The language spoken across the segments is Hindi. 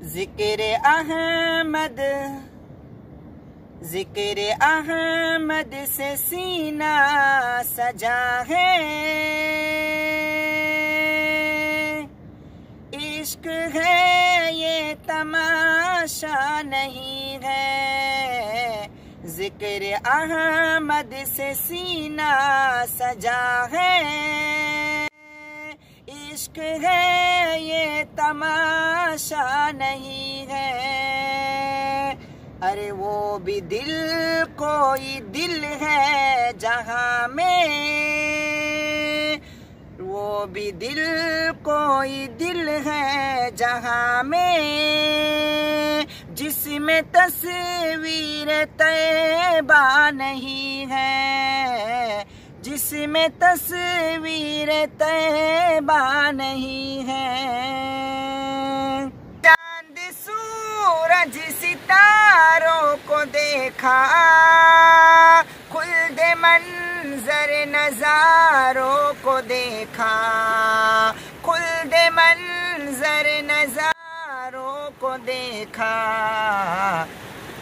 जिक्र अहमद से सीना सजा है। इश्क है ये तमाशा नहीं है। जिक्र अहमद से सीना सजा है। इश्क है ये तमाशा नहीं है। अरे वो भी दिल कोई दिल है जहां में। वो भी दिल कोई दिल है जहां में, जिसमें तस्वीर तैयबा नहीं है। जिसमें तस्वीर तैयबा नहीं है। चांद सूरज सितारों को देखा, खुल्द मंजर नजारों को देखा। खुल्द मंजर नजारों को देखा।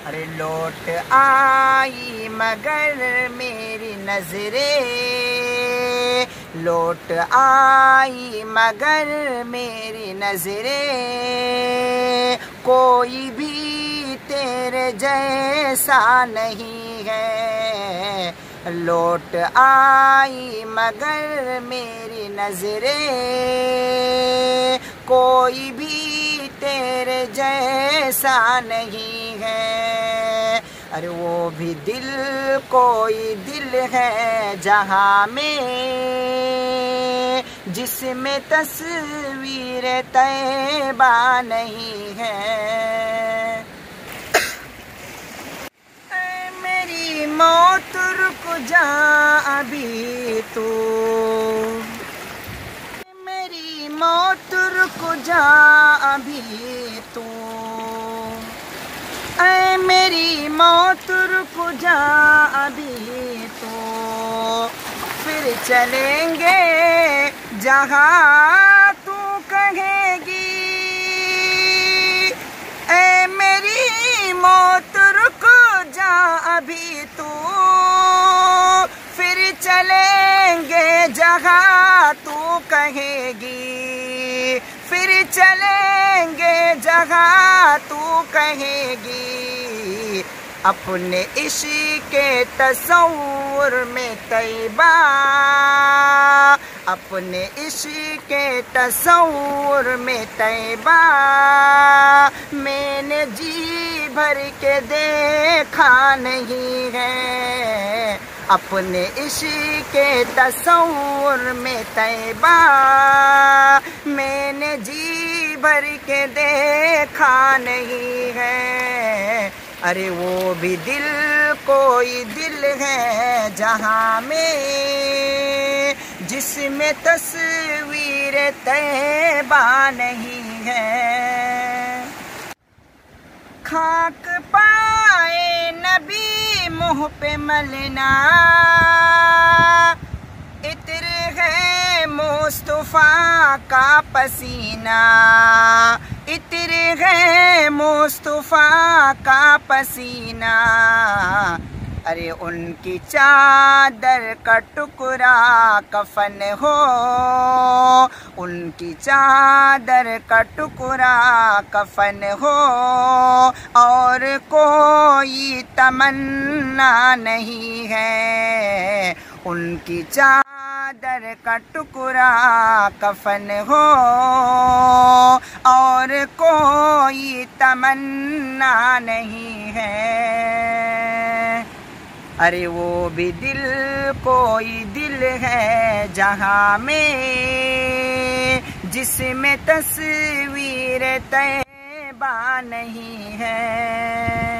अरे लौट आई मगर मेरी नजरें, लौट आई मगर मेरी नजरें। कोई भी तेरे जैसा नहीं है। लौट आई मगर मेरी नजरें। कोई भी तेरे जैसा नहीं है। अरे वो भी दिल कोई दिल है जहां में, जिसमें तस्वीर तैयबा नहीं है। मेरी मौत रुक जा अभी तू, मेरी मौत रुक जा अभी तू। ऐ मेरी मौत रुक जा अभी तो, फिर चलेंगे जहाँ तू कहेगी। ऐ मेरी मौत रुक जा अभी तो, फिर चलेंगे जहाँ तू कहेगी। फिर चलेंगे जहाँ तू कहेगी। अपने इश्क के तस्वुर में तैयबा, अपने इश्क के तस्वुर में तैयबा। मैंने जी भर के देखा नहीं है। अपने इश्क के तस्वुर में तैयबा, मैंने जी भर के देखा नहीं है। अरे वो भी दिल कोई दिल है जहां में, जिसमें तस्वीर तैयबा नहीं है। खाक पाए नबी मुँह पे मलना, इत्र है मुस्तफा का पसीना। इत्र है मुस्तफा का पसीना। अरे उनकी चादर का टुकड़ा कफन हो, उनकी चादर का टुकड़ा कफन हो। और कोई तमन्ना नहीं है। उनकी चादर का टुकड़ा कफन हो, और कोई तमन्ना नहीं है। अरे वो भी दिल कोई दिल है जहां में, जिसमें तस्वीर तैयबा नहीं है।